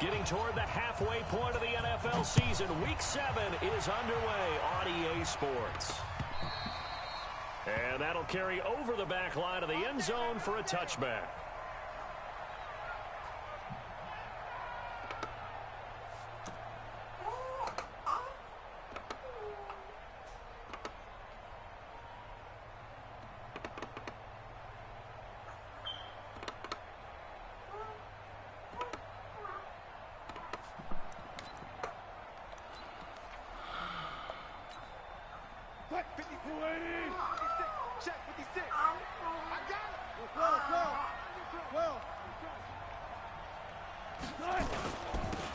Getting toward the halfway point of the NFL season. Week 7 is underway on EA Sports. And that'll carry over the back line of the end zone for a touchback.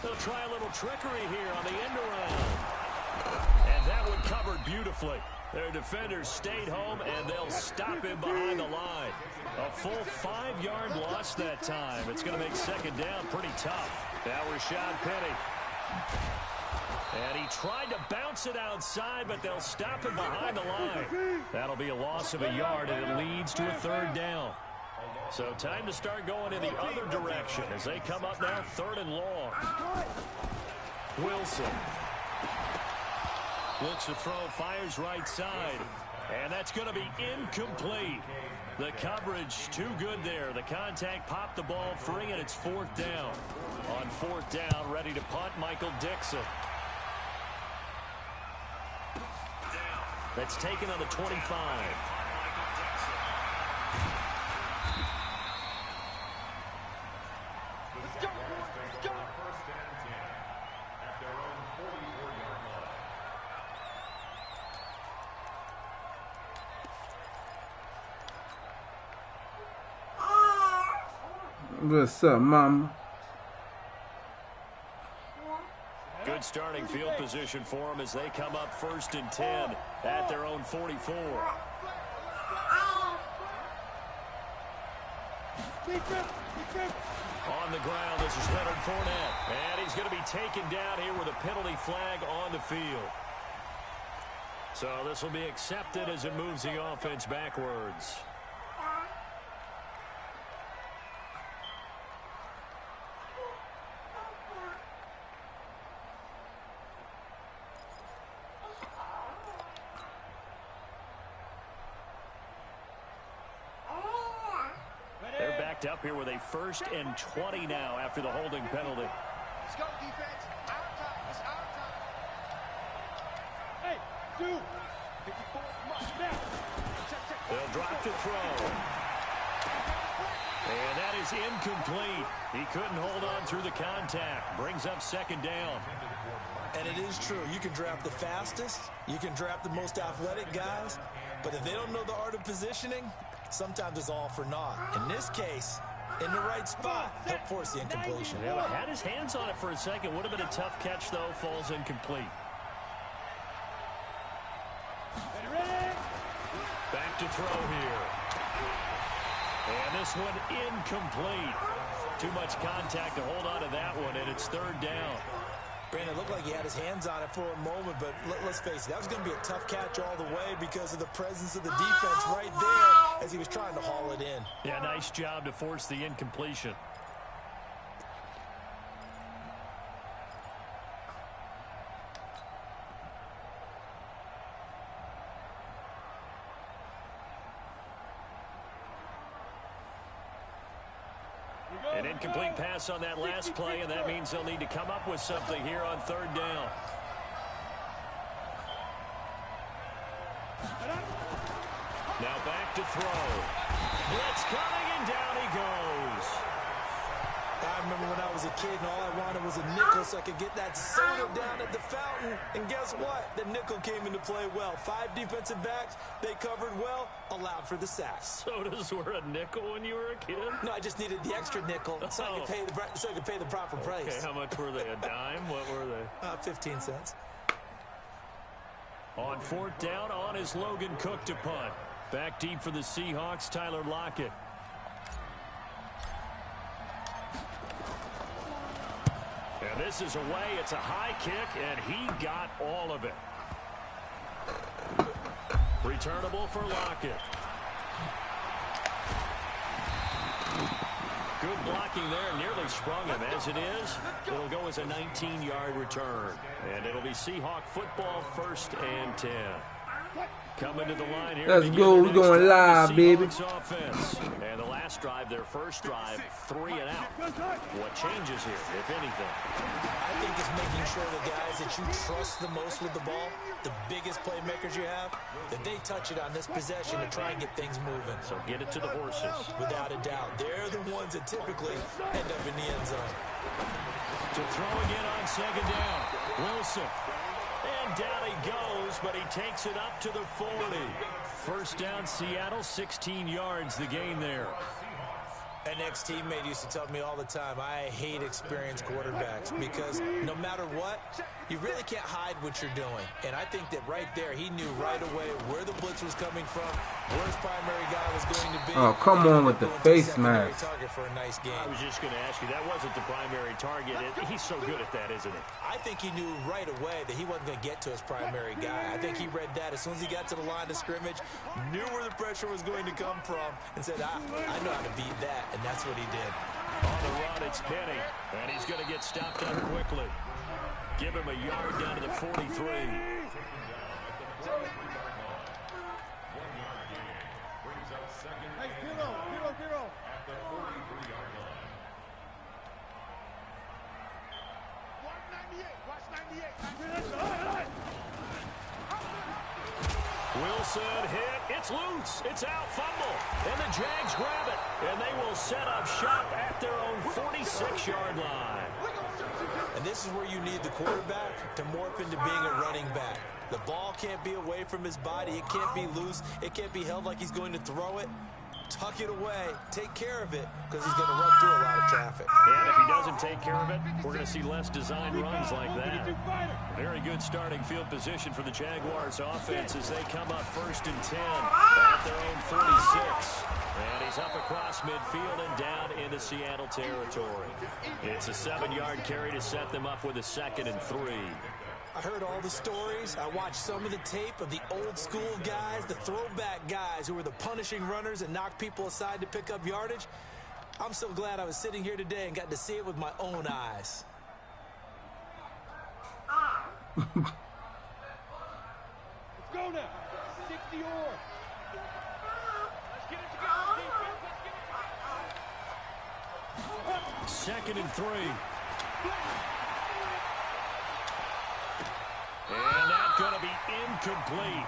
They'll try a little trickery here on the end around. And that one covered beautifully. Their defenders stayed home, and they'll stop him behind the line. A full 5-yard loss that time. It's going to make second down pretty tough. Now Rashad Penny. And he tried to bounce it outside, but they'll stop him behind the line. That'll be a loss of a yard, and it leads to a third down. So time to start going in the other direction as they come up now, third and long. Wilson looks to throw, fires right side. And that's going to be incomplete. The coverage too good there. The contact popped the ball free, and it's fourth down. On fourth down, ready to punt, Michael Dixon. That's taken on the 25. What's up, mama? Good starting field position for them as they come up first and 10 at their own 44. On the ground, this is Leonard Fournette. And he's going to be taken down here with a penalty flag on the field. So this will be accepted as it moves the offense backwards. Up here with a 1st and 20 now after the holding penalty. Let's go, defense. Our time. It's our time. Hey, dude. 54. Now. They'll drop to throw. And that is incomplete. He couldn't hold on through the contact. Brings up second down. And it is true. You can draft the fastest. You can draft the most athletic guys. But if they don't know the art of positioning, sometimes it's all for naught. In this case, in the right spot, help force the incompletion. Yeah, had his hands on it for a second. Would have been a tough catch, though. Falls incomplete. Back to throw here. And this one incomplete. Too much contact to hold on to that one, and it's third down. Brandon, it looked like he had his hands on it for a moment, but let's face it, that was going to be a tough catch all the way because of the presence of the defense right there as he was trying to haul it in. Yeah, nice job to force the incompletion. An incomplete pass on that last play, and that means they'll need to come up with something here on third down. Now back to throw. Blitz coming, and down he goes. I remember when I was a kid and all I wanted was a nickel so I could get that soda down at the fountain. And guess what? The nickel came into play well. 5 defensive backs, they covered well, allowed for the sacks. Sodas were a nickel when you were a kid? No, I just needed the extra nickel so I could pay the proper price. Okay, how much were they? A dime? What were they? 15 cents. On fourth down, on is Logan Cook to punt. Back deep for the Seahawks, Tyler Lockett. And this is away. It's a high kick, and he got all of it. Returnable for Lockett. Good blocking there, nearly sprung him. As it is, it'll go as a 19-yard return. And it'll be Seahawk football, 1st and 10. Coming to the line here. Let's go. We're going live, baby. Offense. And the last drive, their first drive, 3 and out. What changes here, if anything? I think it's making sure the guys that you trust the most with the ball, the biggest playmakers you have, that they touch it on this possession to try and get things moving. So get it to the horses. Without a doubt. They're the ones that typically end up in the end zone. To throw again on 2nd down. Wilson. And down he goes, but he takes it up to the 40. 1st down, Seattle, 16 yards the gain there. An ex-teammate used to tell me all the time, I hate experienced quarterbacks because no matter what, you really can't hide what you're doing. And I think that right there, he knew right away where the blitz was coming from, where his primary guy was going to be. Oh, come on with the face mask. Target for a nice game. I was just going to ask you, that wasn't the primary target. He's so good at that, isn't he? I think he knew right away that he wasn't going to get to his primary guy. I think he read that as soon as he got to the line of scrimmage, knew where the pressure was going to come from, and said, I know how to beat that, and that's what he did. On the run, it's Penny, and he's going to get stopped up quickly. Give him a yard down to the 43. Hey, 0-0-0. At the 43-yard line. 198. Watch 98. Wilson hit. It's loose. It's out. Fumble. And the Jags grab it. And they will set up shop at their own 46-yard line. And this is where you need the quarterback to morph into being a running back. The ball can't be away from his body. It can't be loose. It can't be held like he's going to throw it. Tuck it away. Take care of it because he's going to run through a lot of traffic. And if he doesn't take care of it, we're going to see less design runs like that. Very good starting field position for the Jaguars offense as they come up 1st and 10 at their own 46. And he's up across midfield and down into Seattle territory. It's a 7-yard carry to set them up with a 2nd and 3. I heard all the stories. I watched some of the tape of the old school guys, the throwback guys who were the punishing runners and knocked people aside to pick up yardage. I'm so glad I was sitting here today and got to see it with my own eyes. Let's go now. 60 or. Let's get it together, defense. Let's get it. 2nd and 3. And that's going to be incomplete.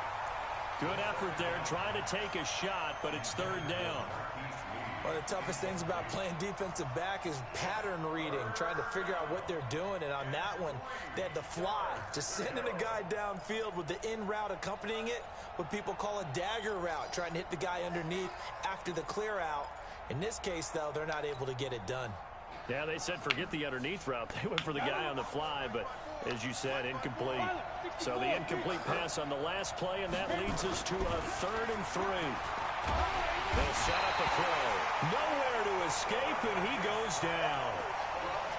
Good effort there, trying to take a shot, but it's 3rd down. One of the toughest things about playing defensive back is pattern reading, trying to figure out what they're doing. And on that one, they had to fly, just sending a guy downfield with the in route accompanying it, what people call a dagger route, trying to hit the guy underneath after the clear out. In this case, though, they're not able to get it done. Yeah, they said forget the underneath route. They went for the guy on the fly, but as you said, incomplete. So the incomplete pass on the last play, and that leads us to a 3rd and 3. They'll set up a throw. Nowhere to escape, and he goes down.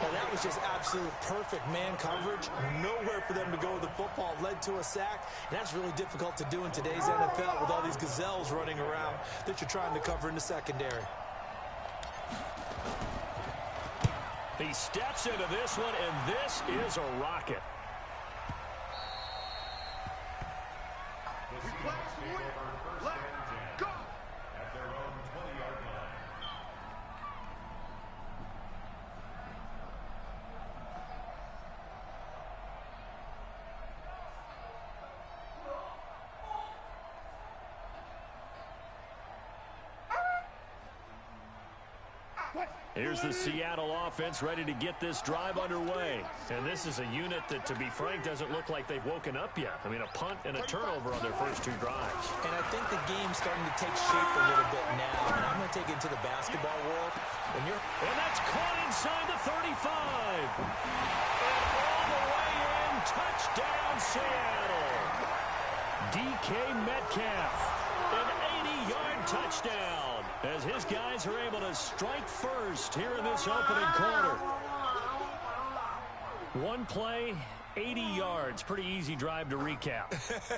And that was just absolute perfect man coverage. Nowhere for them to go with the football. Led to a sack. And that's really difficult to do in today's NFL with all these gazelles running around that you're trying to cover in the secondary. He steps into this one, and this is a rocket. Let's go. At their own 20-yard line. Here's the Seattle offense ready to get this drive underway. And this is a unit that, to be frank, doesn't look like they've woken up yet. I mean, a punt and a turnover on their first 2 drives. And I think the game's starting to take shape a little bit now. And I'm going to take it to the basketball world. And that's caught inside the 35. And all the way in, touchdown Seattle. DK Metcalf, an 80-yard touchdown, as his guys are able to strike first here in this opening quarter. One play, 80 yards. Pretty easy drive to recap.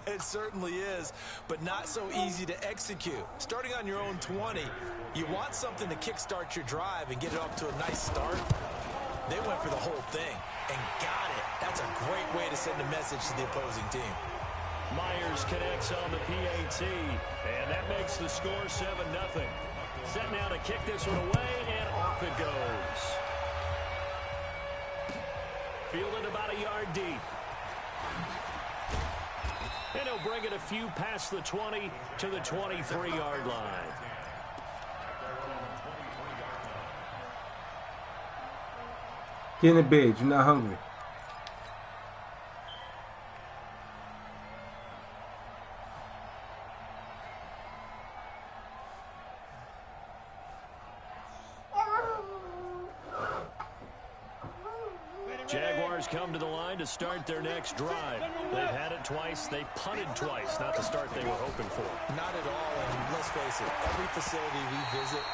It certainly is, but not so easy to execute. Starting on your own 20, you want something to kickstart your drive and get it off to a nice start. They went for the whole thing and got it. That's a great way to send a message to the opposing team. Myers connects on the PAT, and that makes the score 7-0. Set now to kick this one away, and off it goes. Fielded about a yard deep. And he'll bring it a few past the 20 to the 23-yard line. Get in the bed. You're not hungry. Jaguars come to the line to start their next drive. They've had it twice. They've punted twice. Not the start they were hoping for. Not at all, and let's face it, every facility we visit,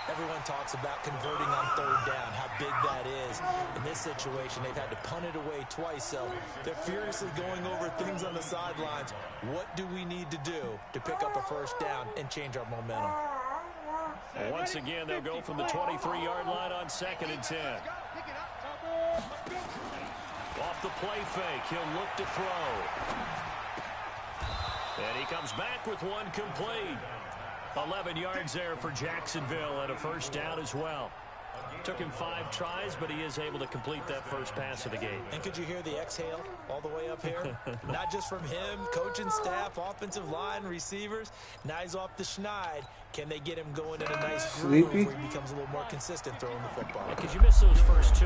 everyone talks about converting on third down, how big that is. In this situation, they've had to punt it away twice, so they're furiously going over things on the sidelines. What do we need to do to pick up a first down and change our momentum? Once again, they'll go from the 23-yard line on 2nd and 10. Off the play fake, he'll look to throw. And he comes back with one complete. 11 yards there for Jacksonville and a first down as well. Took him 5 tries, but he is able to complete that first pass of the game. And could you hear the exhale all the way up here? Not just from him, coaching staff, offensive line, receivers. Now he's off the schneid. Can they get him going in a nice groove where he becomes a little more consistent throwing the football? Because you miss those first 2,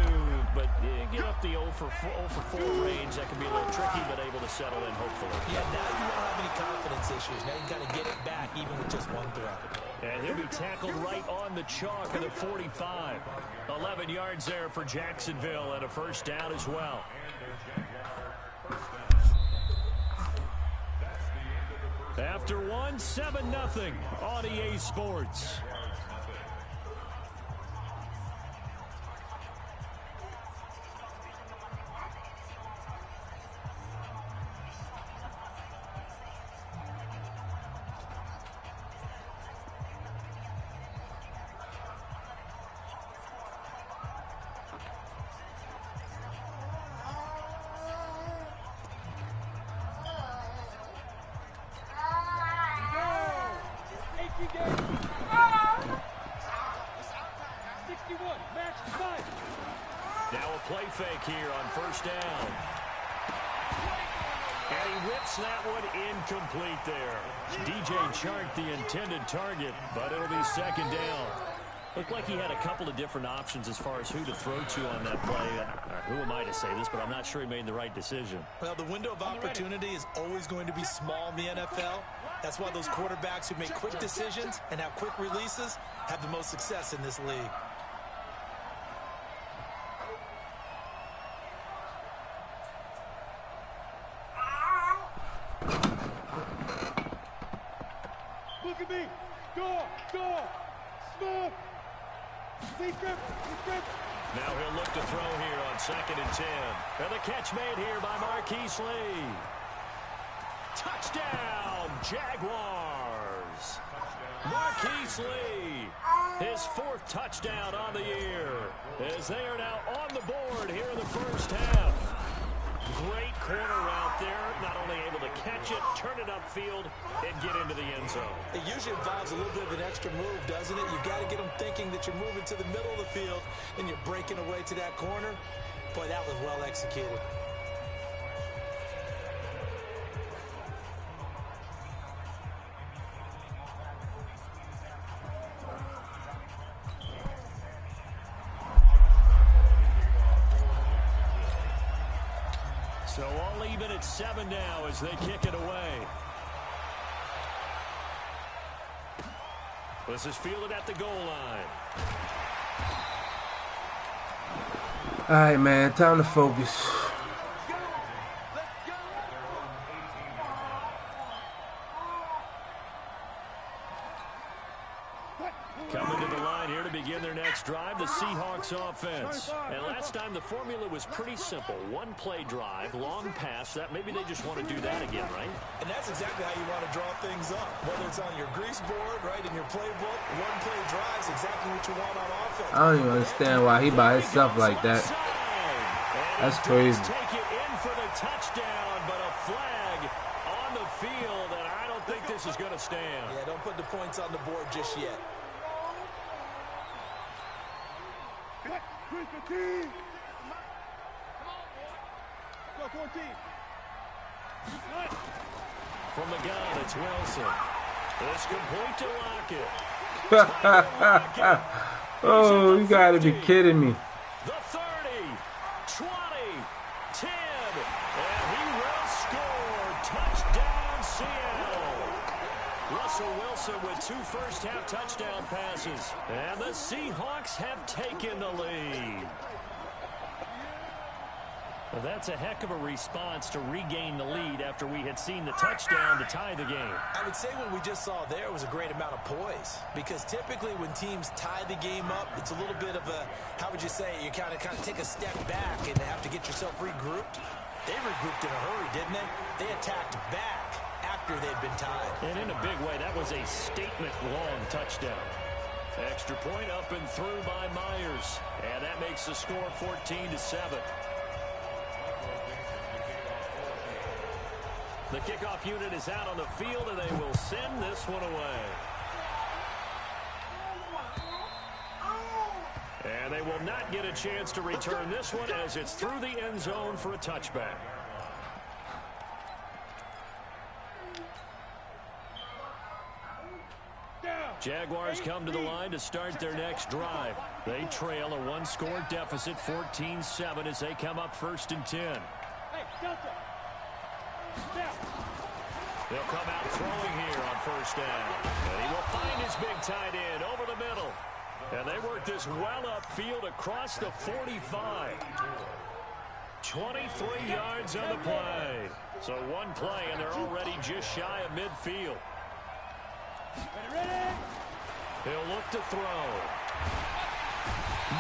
but get up the 0 for 4 range. That can be a little tricky, but able to settle in, hopefully. Yeah, now you don't have any confidence issues. Now you can kind of get it back even with just one throw. And he'll be tackled right on the chalk at the 45. 11 yards there for Jacksonville and a first down as well. After one, 7-0 on EA Sports. Now a play fake here on first down. And he whips that one incomplete there. DJ Chark, the intended target, but it'll be 2nd down. Looked like he had a couple of different options as far as who to throw to on that play. Who am I to say this, but I'm not sure he made the right decision. Well, the window of opportunity is always going to be small in the NFL. That's why those quarterbacks who make quick decisions and have quick releases have the most success in this league. Look at me. Go. Smoke. Now he'll look to throw here on 2nd and 10. And the catch made here by Marquise Lee. Touchdown, Jaguars. Marquise Lee, his 4th touchdown on the year, as they are now on the board here in the first half. Great corner route there, not only able to catch it, turn it upfield, and get into the end zone. It usually involves a little bit of an extra move, doesn't it? You've got to get them thinking that you're moving to the middle of the field and you're breaking away to that corner. Boy, that was well executed. So all even at 7 now as they kick it away. This is fielded at the goal line. All right, man. Time to focus. Coming to the line here to begin their next drive, the Seahawks offense. And last time the formula was pretty simple. One play drive, long pass. That maybe they just want to do that again, right? And that's exactly how you want to draw things up. Whether it's on your grease board, right, in your playbook, one play drive is exactly what you want on offense. I don't even understand why he by himself like that. That's crazy. Take it in for the touchdown, but a flag on the field, and I don't think this is going to stand. Yeah, don't put the points on the board just yet. From the gun, it's Wilson. It's complete to Lockett. Oh, you gotta be kidding me. The 30, 20, 10, and he will score. Touchdown, Seattle. Russell Wilson with 2 first-half touchdown passes. And the Seahawks have taken the lead. Well, that's a heck of a response to regain the lead after we had seen the touchdown to tie the game. I would say what we just saw there was a great amount of poise, because typically when teams tie the game up, it's a little bit of a, how would you say, you kind of take a step back and have to get yourself regrouped. They regrouped in a hurry, didn't they? They attacked back after they'd been tied. And in a big way, that was a statement-long touchdown. Extra point up and through by Myers. And that makes the score 14-7. The kickoff unit is out on the field, and they will send this one away. And they will not get a chance to return this one as it's through the end zone for a touchback. Jaguars come to the line to start their next drive. They trail a 1-score deficit, 14-7, as they come up 1st and 10. They'll come out throwing here on 1st down. And he will find his big tight end over the middle. And they work this well upfield across the 45. 23 yards on the play. So one play, and they're already just shy of midfield. He'll look to throw.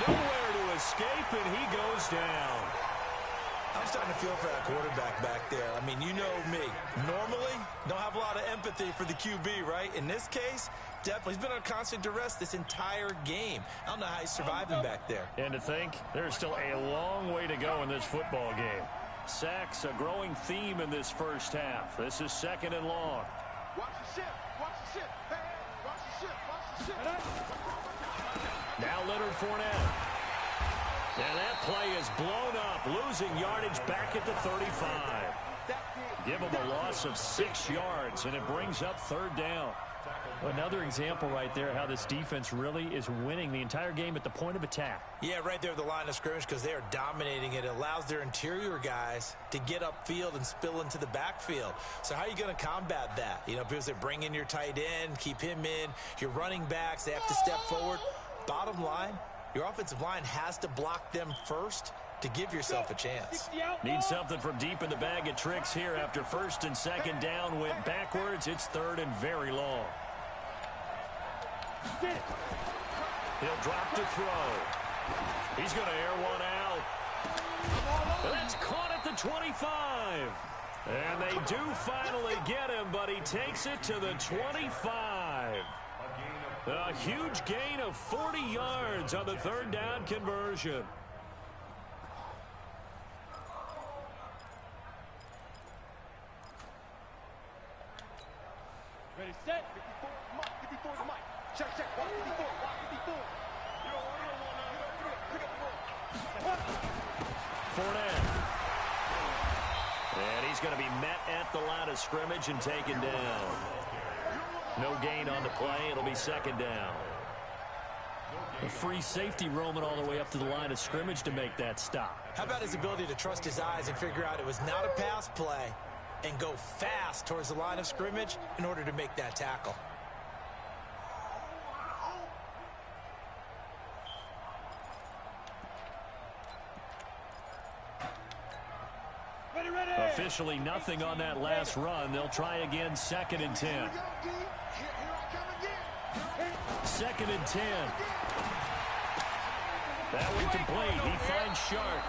Nowhere to escape, and he goes down. I'm starting to feel for that quarterback back there. I mean, you know me. Normally, don't have a lot of empathy for the QB, right? In this case, definitely. He's been on constant duress this entire game. I don't know how he's surviving back there. And to think, there's still a long way to go in this football game. Sacks, a growing theme in this first half. This is 2nd and long. Watch the ship. Watch the ship. Hey, watch the ship. Watch the ship. Now Leonard Fournette. And that play is blown up, losing yardage back at the 35. Give him a loss of 6 yards, and it brings up 3rd down. Another example right there how this defense really is winning the entire game at the point of attack. Yeah, right there at the line of scrimmage, because they are dominating it. It allows their interior guys to get upfield and spill into the backfield. So how are you going to combat that? You know, people say bring in your tight end, keep him in. Your running backs, they have to step forward. Bottom line, your offensive line has to block them first to give yourself a chance. Need something from deep in the bag of tricks here after 1st and 2nd down went backwards. It's 3rd and very long. He'll drop to throw. He's going to air one out. That's caught at the 25. And they do finally get him, but he takes it to the 25. A huge gain of 40 yards on the 3rd down conversion. Ready, set. 54, Mike. 54 to Mike. Check, check. Walk 54. Walk 54. You don't want pick up the ball. Fournette. And he's going to be met at the line of scrimmage and taken down. No gain on the play. It'll be 2nd down. A free safety roaming all the way up to the line of scrimmage to make that stop. How about his ability to trust his eyes and figure out it was not a pass play and go fast towards the line of scrimmage in order to make that tackle? Ready, ready. Officially nothing on that last run. They'll try again, 2nd and 10. Here I come again. 2nd and 10. That one complete. He finds Sharp.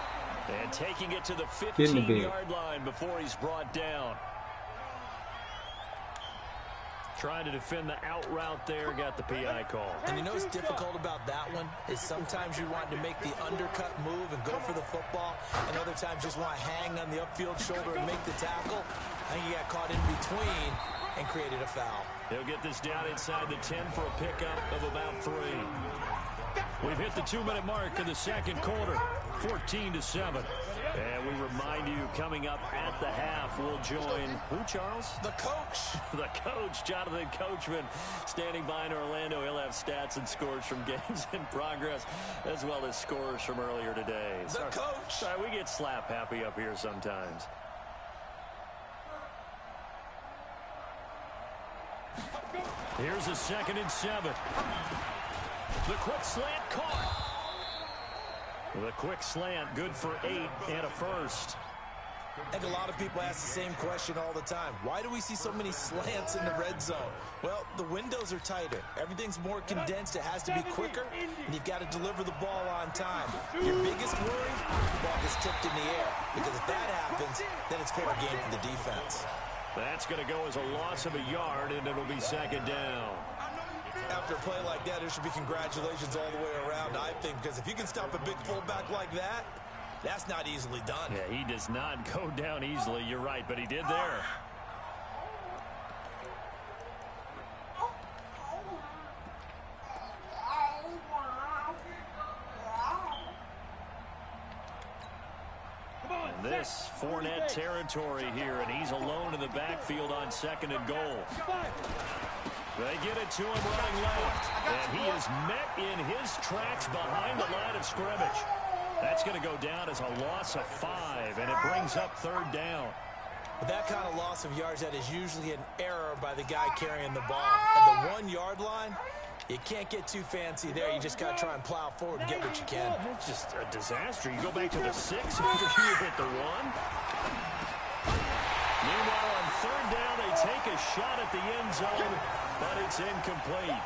And taking it to the 15-yard line before he's brought down. Trying to defend the out route there, got the PI call. And you know what's difficult about that one is sometimes you want to make the undercut move and go for the football, and other times just want to hang on the upfield shoulder and make the tackle. I think he got caught in between and created a foul. He'll get this down inside the 10 for a pickup of about 3. We've hit the 2-minute mark in the second quarter, 14-7. And we remind you, coming up at the half, we'll join who, Charles? The coach. The coach, Jonathan Coachman, standing by in Orlando. He'll have stats and scores from games in progress, as well as scores from earlier today. The coach. Sorry, we get slap happy up here sometimes. Here's a 2nd and 7. The quick slant caught. The quick slant, good for 8 and a first. I think a lot of people ask the same question all the time. Why do we see so many slants in the red zone? Well, the windows are tighter. Everything's more condensed. It has to be quicker, and you've got to deliver the ball on time. Your biggest worry, the ball gets tipped in the air, because if that happens, then it's fair game for the defense. That's going to go as a loss of a yard, and it'll be 2nd down. After a play like that, there should be congratulations all the way around, I think, because if you can stop a big fullback like that, that's not easily done. Yeah, he does not go down easily. You're right, but he did there. And this Fournette territory here, and he's alone in the backfield on 2nd and goal. They get it to him running left, and he is met in his tracks behind the line of scrimmage. That's going to go down as a loss of 5, and it brings up 3rd down. With that kind of loss of yards, that is usually an error by the guy carrying the ball. At the 1-yard line, you can't get too fancy there. You just got to try and plow forward and get what you can. It's just a disaster. You go back to the 6 after you hit the 1. Meanwhile, on 3rd down, they take a shot at the end zone, but it's incomplete.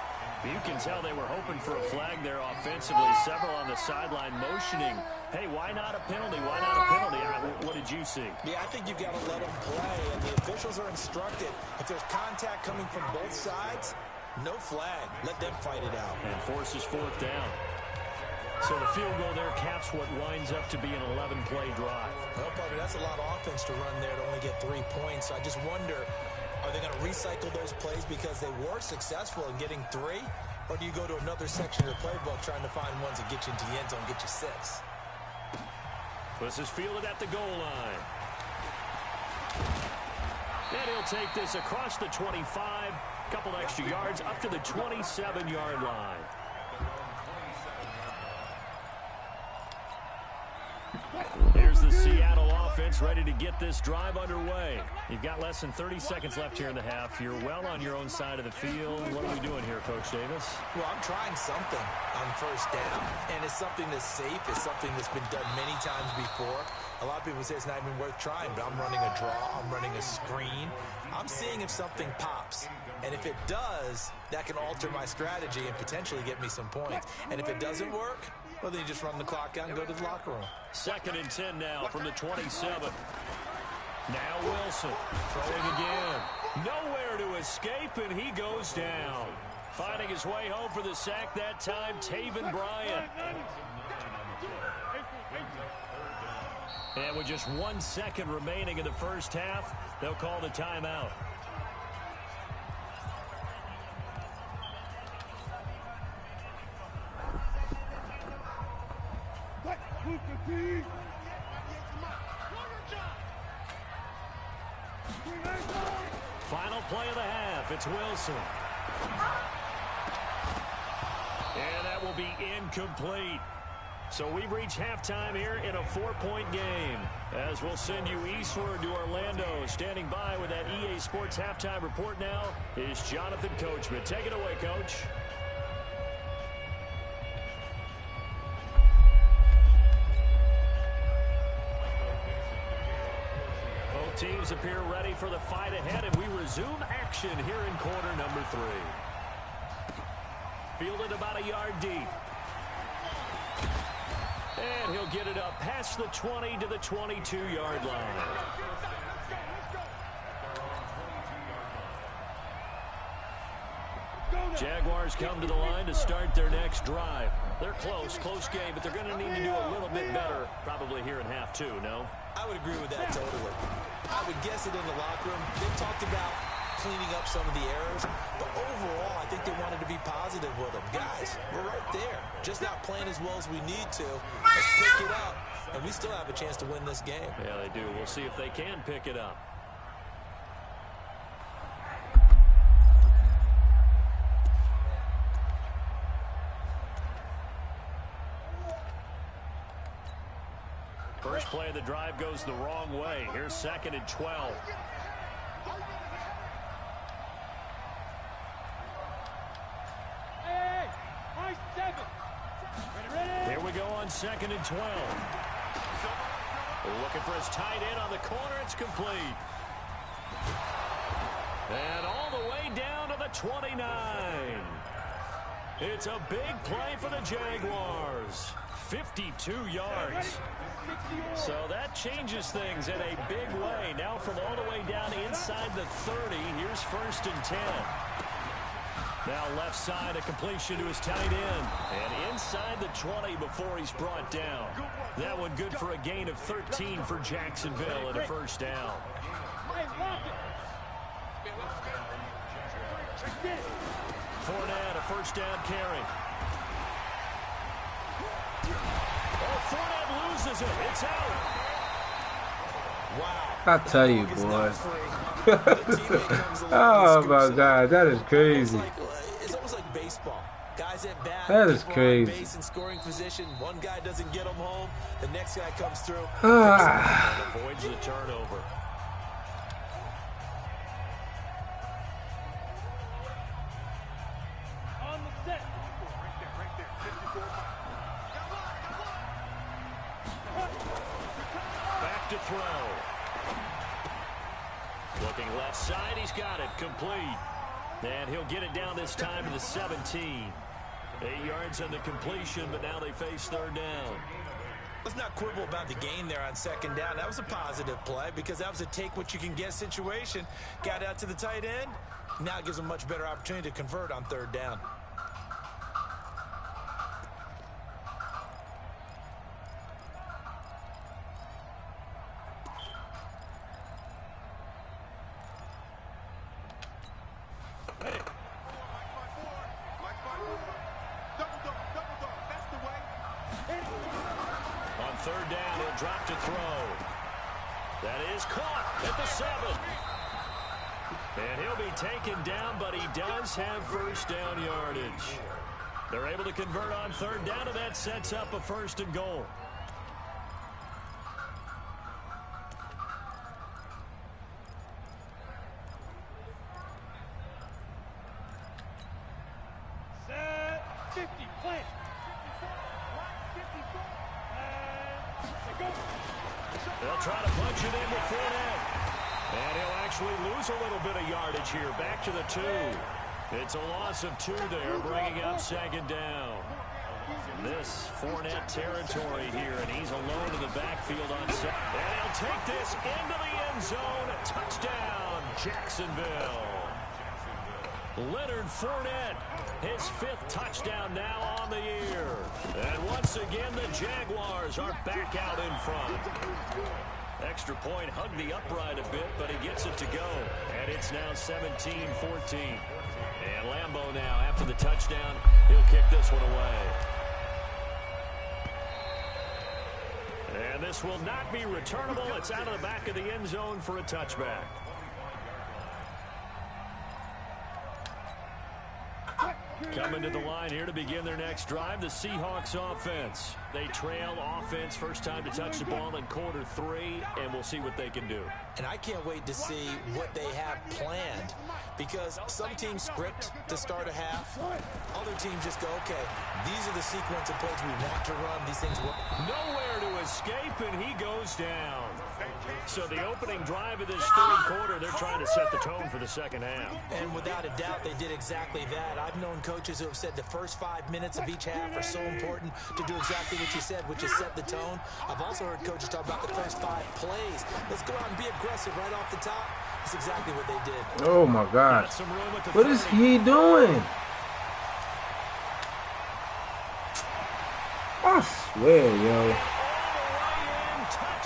You can tell they were hoping for a flag there offensively. Several on the sideline motioning, hey, why not a penalty? Why not a penalty? What did you see? Yeah, I think you've got to let them play, and the officials are instructed. If there's contact coming from both sides, no flag. Let them fight it out. And forces 4th down. So the field goal there caps what winds up to be an 11-play drive. Well, partner, that's a lot of offense to run there to only get 3 points. I just wonder, are they going to recycle those plays because they were successful in getting 3? Or do you go to another section of the playbook trying to find ones that get you into the end zone, get you 6? This is fielded at the goal line. And he'll take this across the 25. Couple extra yards up to the 27-yard line. Here's the Seattle offense ready to get this drive underway. You've got less than 30 seconds left here in the half. You're well on your own side of the field. What are we doing here, Coach Davis? Well, I'm trying something on 1st down, and it's something that's safe. It's something that's been done many times before. A lot of people say it's not even worth trying, but I'm running a draw. I'm running a screen. I'm seeing if something pops. And if it does, that can alter my strategy and potentially get me some points. And if it doesn't work, well, then you just run the clock out and go to the locker room. 2nd and 10 now from the 27. Now Wilson throwing again. Nowhere to escape, and he goes down. Finding his way home for the sack that time, Taven Bryan. And with just 1 second remaining in the first half, they'll call the timeout. Final play of the half. It's Wilson. And that will be incomplete. So we've reached halftime here in a 4-point game. As we'll send you eastward to Orlando. Standing by with that EA Sports halftime report now is Jonathan Coachman. Take it away, Coach. Both teams appear ready for the fight ahead, and we resume action here in quarter number 3. Fielded about a yard deep. And he'll get it up past the 20 to the 22-yard line. Jaguars come to the line to start their next drive. They're close game, but they're going to need to do a little bit better probably here in half two, no? I would agree with that totally. I would guess it in the locker room. They talked about cleaning up some of the errors, but overall, I think they wanted to be positive with them. Guys, we're right there. Just not playing as well as we need to. Let's pick it up, and we still have a chance to win this game. Yeah, they do. We'll see if they can pick it up. First play of the drive goes the wrong way. Here's 2nd and 12. Here we go on 2nd and 12. Looking for his tight end on the corner. It's complete. And all the way down to the 29. It's a big play for the Jaguars. 52 yards. So that changes things in a big way. Now from all the way down inside the 30, here's 1st and 10. Now left side, a completion to his tight end. And inside the 20 before he's brought down. That one good for a gain of 13 for Jacksonville and a first down. Fournette, a first down carry. Oh, Fournette loses it. It's out. Wow. I tell you, boy. Oh, my God. That is crazy. It's almost like baseball. Guys at bat. That is crazy. Base in scoring position. One guy doesn't get them home. The next guy comes through. Avoids the turnover. Looking left side, he's got it complete. And he'll get it down this time to the 17. 8 yards on the completion, but now they face 3rd down. Let's not quibble about the gain there on 2nd down. That was a positive play because that was a take-what-you-can-get situation. Got out to the tight end. Now it gives them a much better opportunity to convert on 3rd down. On 3rd down, he'll drop to throw. That is caught at the 7. And he'll be taken down, but he does have first down yardage. They're able to convert on 3rd down, and that sets up a 1st and goal. They'll try to punch it in with Fournette. And he'll actually lose a little bit of yardage here. Back to the 2. It's a loss of 2 there, bringing up 2nd down. This Fournette territory here, and he's alone in the backfield on 2nd. And he'll take this into the end zone. A touchdown, Jacksonville. Leonard Fournette, his 5th touchdown now on the year. And once again, the Jaguars are back out in front. Extra point hugged the upright a bit, but he gets it to go. And it's now 17-14. And Lambeau now, after the touchdown, he'll kick this one away. And this will not be returnable. It's out of the back of the end zone for a touchback. Coming to the line here to begin their next drive, the Seahawks offense. They trail offense, first time to touch the ball in quarter 3, and we'll see what they can do. And I can't wait to see what they have planned, because some teams script to start a half. Other teams just go, okay, these are the sequence of plays we want to run. These things work. Nowhere to escape, and he goes down. So the opening drive of this third quarter, they're trying to set the tone for the second half. And without a doubt, they did exactly that. I've known coaches who have said the first 5 minutes of each half are so important to do exactly what you said, which is set the tone. I've also heard coaches talk about the first 5 plays. Let's go out and be aggressive right off the top. That's exactly what they did. Oh, my God. What is he doing? I swear, yo.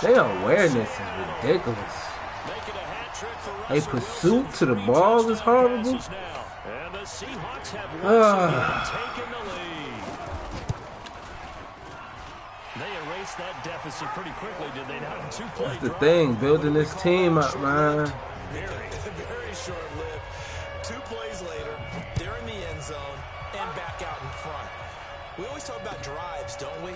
Their awareness is ridiculous. A pursuit to the ball is horrible. And the Seahawks have once again taken the lead. They erased that deficit pretty quickly, did they not? That's the thing, building this team up, man. Very short-lived. 2 plays later, they're in the end zone and back out in front. We always talk about drives, don't we?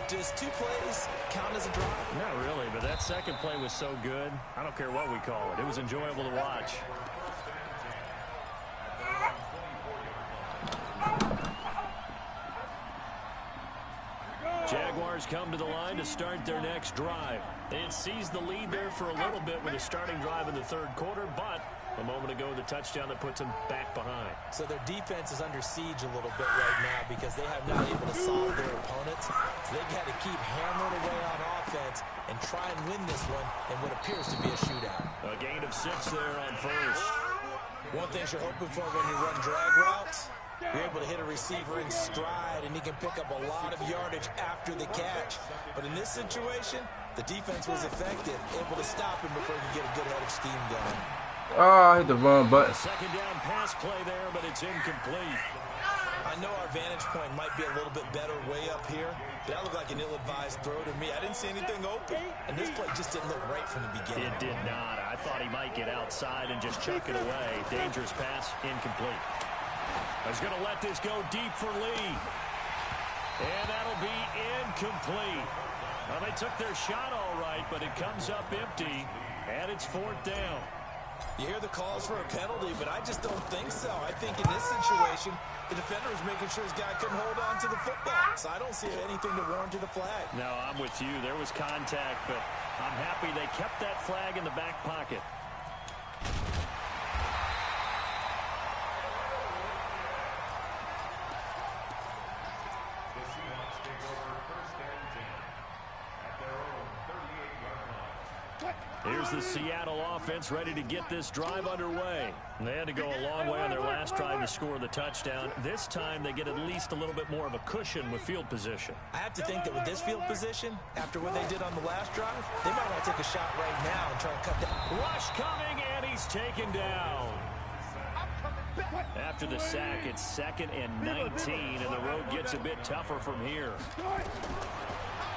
Does 2 plays count as a drive? Not really, but that second play was so good. I don't care what we call it. It was enjoyable to watch. Jaguars come to the line to start their next drive. It seized the lead there for a little bit with a starting drive in the third quarter, but a moment ago, the touchdown that puts them back behind. So their defense is under siege a little bit right now because they have not able to solve their opponents. So they've got to keep hammering away on offense and try and win this one in what appears to be a shootout. A gain of 6 there on first. One thing you're hoping for when you run drag routes, you're able to hit a receiver in stride, and he can pick up a lot of yardage after the catch. But in this situation, the defense was effective, able to stop him before he could get a good head of steam going. Oh, I hit the wrong button. Second down pass play there, but it's incomplete. I know our vantage point might be a little bit better way up here, but that looked like an ill-advised throw to me. I didn't see anything open, and this play just didn't look right from the beginning. It did not. I thought he might get outside and just chuck it away. Dangerous pass, incomplete. He's going to let this go deep for Lee. And that'll be incomplete. Well, they took their shot all right, but it comes up empty, and it's 4th down. You hear the calls for a penalty, but I just don't think so. I think in this situation, the defender was making sure his guy couldn't hold on to the football. So I don't see anything to warrant the flag. No, I'm with you. There was contact, but I'm happy they kept that flag in the back pocket. The Seahawks take over 1st and 10 at their own 38-yard line. Here's the Seattle offense ready to get this drive underway. They had to go a long way on their last drive to score the touchdown. This time they get at least a little bit more of a cushion with field position. I have to think that with this field position, after what they did on the last drive, they might want to take a shot right now and try and cut that. Rush coming, and he's taken down. After the sack, it's 2nd and 19, and the road gets a bit tougher from here.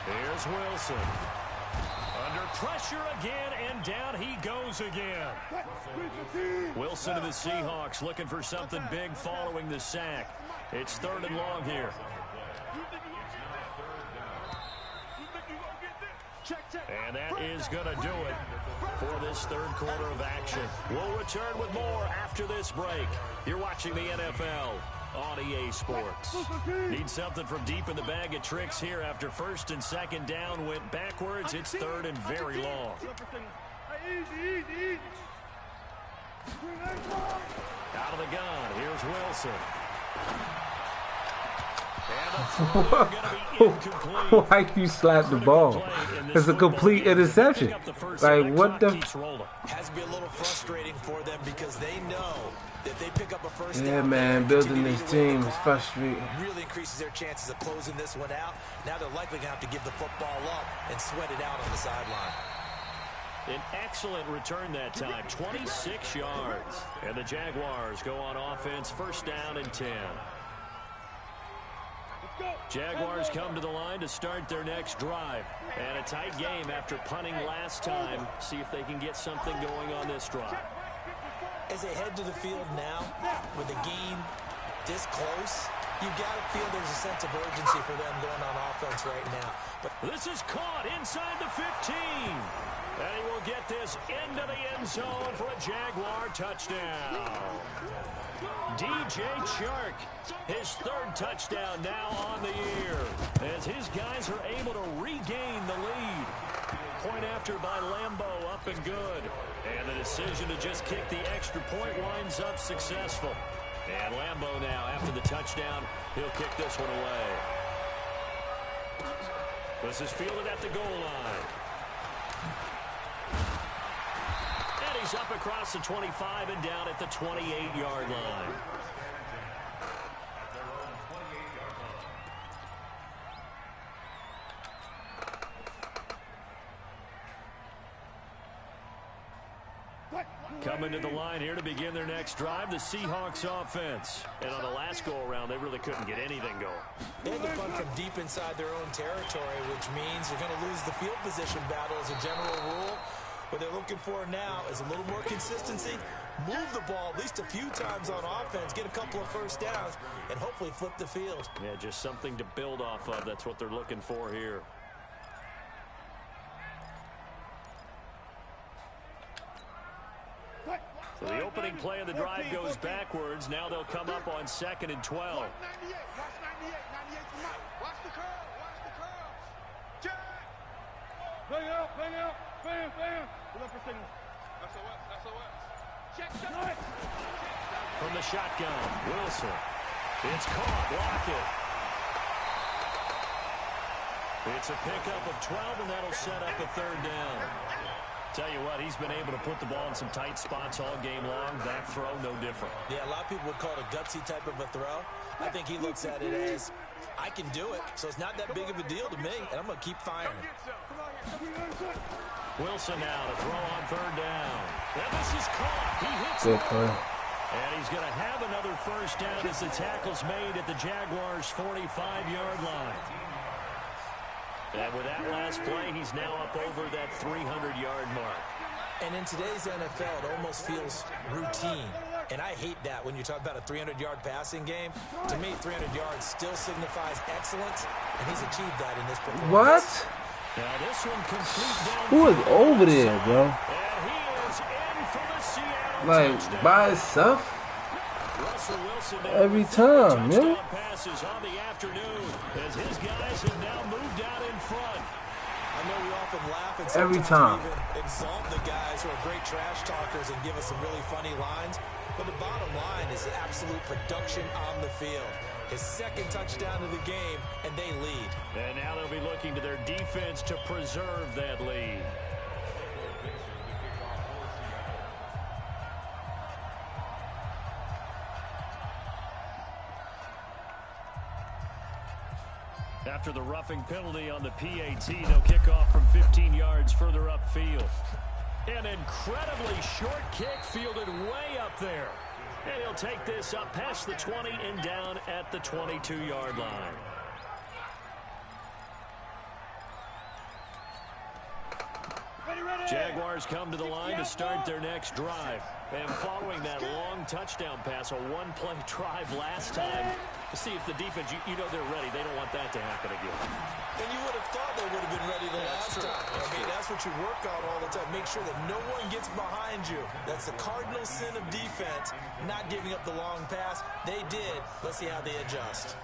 Here's Wilson. Under pressure again, and down he goes again. Wilson and the Seahawks looking for something big following the sack. It's 3rd and long here. And that is going to do it for this third quarter of action. We'll return with more after this break. You're watching the NFL on EA Sports. Need something from deep in the bag of tricks here after 1st and 2nd down went backwards. It's 3rd and very long. Out of the gun, here's Wilson. Why you slap the ball? It's a complete interception. Like, what the? Has to be a little frustrating for them because they know that they pick up a first down. Yeah, man, building this team is frustrating. Really increases their chances of closing this one out. Now they're likely going to have to give the football up and sweat it out on the sideline. An excellent return that time, 26 yards. And the Jaguars go on offense, 1st down and 10. Jaguars come to the line to start their next drive. And a tight game after punting last time. See if they can get something going on this drive. As they head to the field now, with the game this close, you got to feel there's a sense of urgency for them going on offense right now. But this is caught inside the 15. And he will get this into the end zone for a Jaguar touchdown. DJ Chark, his 3rd touchdown now on the year, as his guys are able to regain the lead. Point after by Lambeau, up and good. And the decision to just kick the extra point winds up successful. And Lambeau now, after the touchdown, he'll kick this one away. This is fielded at the goal line. And he's up across the 25 and down at the 28-yard line. Coming to the line here to begin their next drive, the Seahawks offense. And on the last go-around, they really couldn't get anything going. They had to punt from deep inside their own territory, which means you're going to lose the field position battle as a general rule. What they're looking for now is a little more consistency, move the ball at least a few times on offense, get a couple of first downs, and hopefully flip the field. Yeah, just something to build off of. That's what they're looking for here. So the opening play of the drive goes backwards. Now they'll come up on 2nd and 12. Watch 98. Watch 98. 98 from Mike. Watch the curl. Watch the curls. Jack. Bang out. Bang out. Bam. Bam. What's up for signal? SOS. SOS. Check. Nice. From the shotgun, Wilson. It's caught. Lockett. It's a pickup of 12, and that'll set up a 3rd down. Tell you what, he's been able to put the ball in some tight spots all game long. That throw, no different. Yeah, a lot of people would call it a gutsy type of a throw. I think he looks at it as, I can do it, so it's not that big of a deal to me, and I'm going to keep firing. Wilson now to throw on 3rd down. And this is caught. He hits Good it. play. And he's going to have another 1st down as the tackle's made at the Jaguars' 45-yard line. And with that last play, he's now up over that 300-yard mark. And in today's NFL, it almost feels routine. And I hate that when you talk about a 300-yard passing game. To me, 300 yards still signifies excellence, and he's achieved that in this performance. What? Now this one complete down. Who is over there, bro? And he is in for the Seattle Like, touchdown. by itself? Russell Wilson Every time, touchdown yeah. passes on the afternoon as his guys have now moved out in front. I know we often laugh and Every sometimes time. we even exalt the guys who are great trash talkers and give us some really funny lines. But the bottom line is absolute production on the field. His 2nd touchdown of the game, and they lead. And now they'll be looking to their defense to preserve that lead. After the roughing penalty on the PAT, they'll kick off from 15 yards further upfield. An incredibly short kick fielded way up there. And he'll take this up past the 20 and down at the 22-yard line. Jaguars come to the line to start their next drive. And following that long touchdown pass, a one-play drive last time, to see if the defense, you know they're ready. They don't want that to happen again. And you would have thought they would have been ready the last time. I mean, that's what you work on all the time. Make sure that no one gets behind you. That's the cardinal sin of defense, not giving up the long pass. They did. Let's see how they adjust.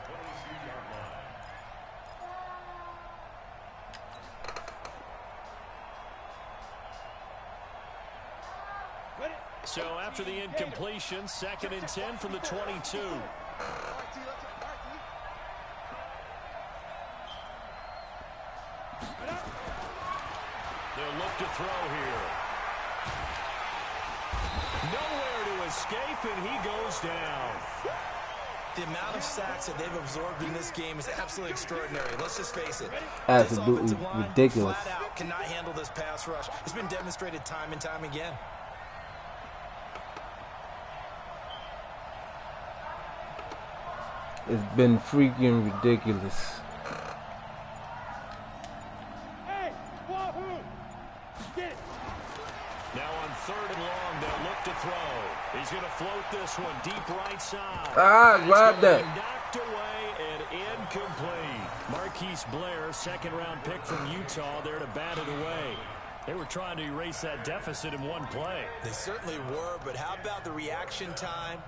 So after the incompletion, 2nd and 10 from the 22. They'll look to throw here. Nowhere to escape, and he goes down. The amount of sacks that they've absorbed in this game is absolutely extraordinary. Let's just face it. Absolutely This offensive line ridiculous. flat out cannot handle this pass rush. It's been demonstrated time and time again. It's been freaking ridiculous. Hey, Wahoo! Get it. Now on 3rd and long, they'll look to throw. He's going to float this one deep right side. Ah, grab It's gonna that. be knocked away and incomplete. Marquise Blair, 2nd-round pick from Utah, there to bat it away. They were trying to erase that deficit in one play. They certainly were, but how about the reaction time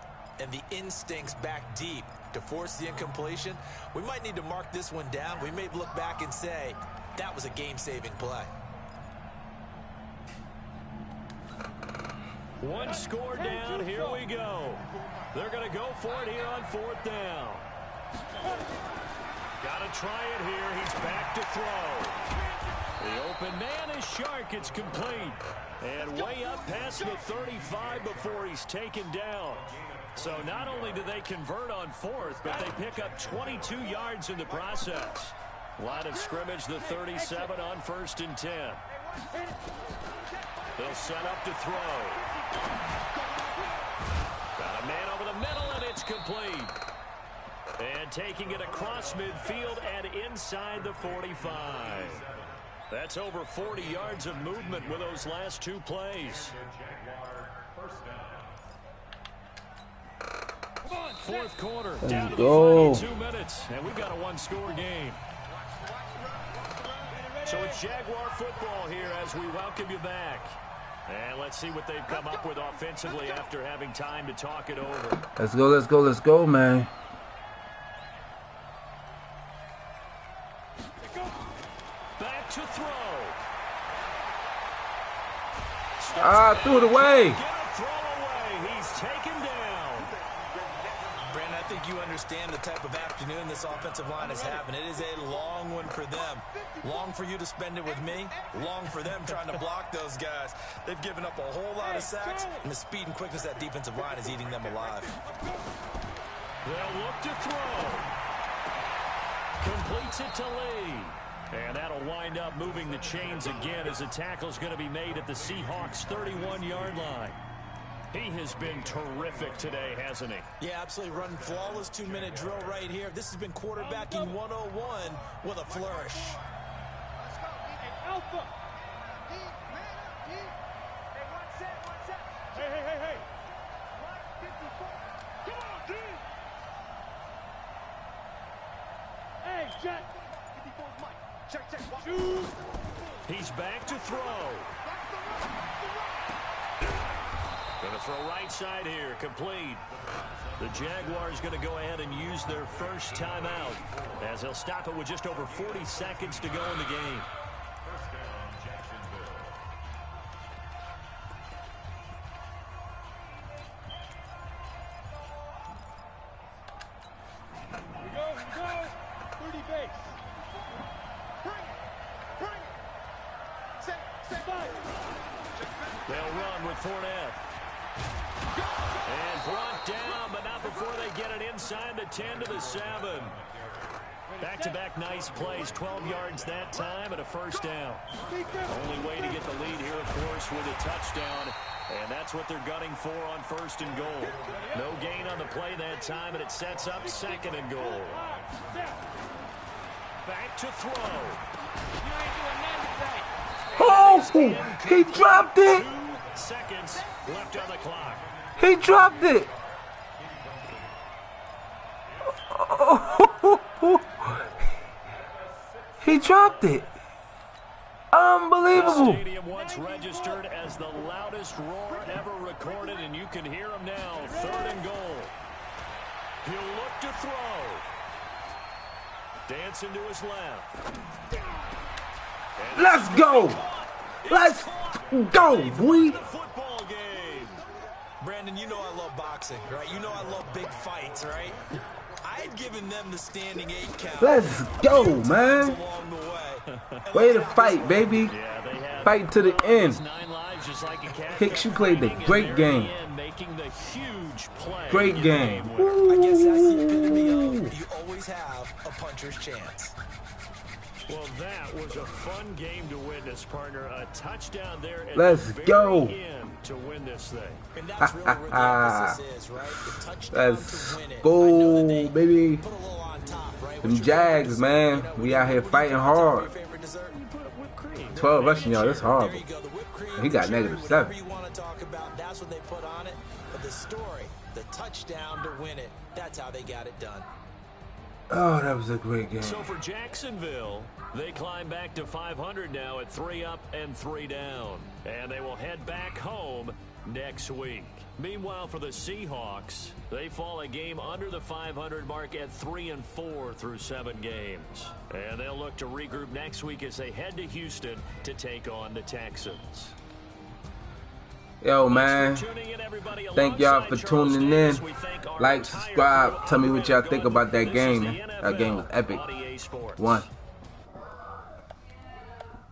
and the instincts back deep to force the incompletion? We might need to mark this one down. We may look back and say, that was a game-saving play. One score down. Here we go. They're going to go for it here on 4th down. Got to try it here. He's back to throw. The open man is Shark. It's complete. And way up past the 35 before he's taken down. So not only do they convert on 4th, but they pick up 22 yards in the process. Line of scrimmage, the 37 on 1st and 10. They'll set up to throw. Got a man over the middle, and it's complete. And taking it across midfield and inside the 45. That's over 40 yards of movement with those last 2 plays. 4th quarter, down to the final 2 minutes, and we've got a 1-score game. So it's Jaguar football here as we welcome you back. And let's see what they've come up with offensively after having time to talk it over. Let's go, let's go, let's go, man. Back to throw. Threw it away. Get a throw away. He's taken down. Brandon, I think you understand the type of afternoon this offensive line is having. It is a long one for them. Long for you to spend it with me. Long for them trying to block those guys. They've given up a whole lot of sacks, and the speed and quickness of that defensive line is eating them alive. They'll look to throw. Completes it to Lee. And that'll wind up moving the chains again as the tackle's going to be made at the Seahawks' 31-yard line. He has been terrific today, hasn't he? Yeah, absolutely. Running flawless 2-minute drill right here. This has been quarterbacking 101 with a flourish. Alpha. Hey. 154. Come on, D. Hey, Jack. 54 Mike. Check. Shoot. He's back to throw. Going to throw right side here, complete. The Jaguars going to go ahead and use their first timeout as they'll stop it with just over 40 seconds to go in the game. First down, Jacksonville. Here we go. 30 base. Bring it. Stay by. They'll run with Fournette. And brought down, but not before they get it inside the 10 to the 7. Back-to-back nice plays, 12 yards that time and a first down. Only way to get the lead here, of course, with a touchdown. And that's what they're gunning for on 1st and goal. No gain on the play that time, and it sets up 2nd and goal. Back to throw. Oh, he dropped it. 2 seconds left on the clock. He dropped it. He dropped it. Unbelievable. The stadium once registered as the loudest roar ever recorded, and you can hear him now. 3rd and goal. He'll look to throw. Dancing to his left. And Let's go. Let's go, boy. the football game. Brandon, you know I love boxing, right? You know I love big fights, right? I had given them the standing 8 count. Let's go, man. Along the way. Way to fight, baby. Yeah, they have Fight to the end. 9 lives just like a cat. Hicks, you played a Fighting, great and there game. at the end, making the huge play. Great to get the game. winner. I guess that's the epitome of you always have a puncher's chance. Well, that was a fun game to witness, partner. A touchdown there at Let's the very go. end to win this thing. And that's really where the emphasis is, right? The touchdown Let's to win it. go, I know that they baby. put a little on top, right? Them What's your Jags, favorite man. dessert? We out here What do you fighting think? What's your hard. favorite dessert? 12 rushing yards, that's There horrible. you go. The whipped cream, He got the cherry, -7. whatever you want to talk about, that's what they put on it. But the story, the touchdown to win it, that's how they got it done. Oh, that was a great game. So for Jacksonville, they climb back to 500 now at 3 up and 3 down. And they will head back home next week. Meanwhile, for the Seahawks, they fall a game under the 500 mark at 3-4 through 7 games. And they'll look to regroup next week as they head to Houston to take on the Texans. Yo, man. Thank y'all for tuning in. Like, subscribe. Tell me what y'all think about that game. That game was epic. 1.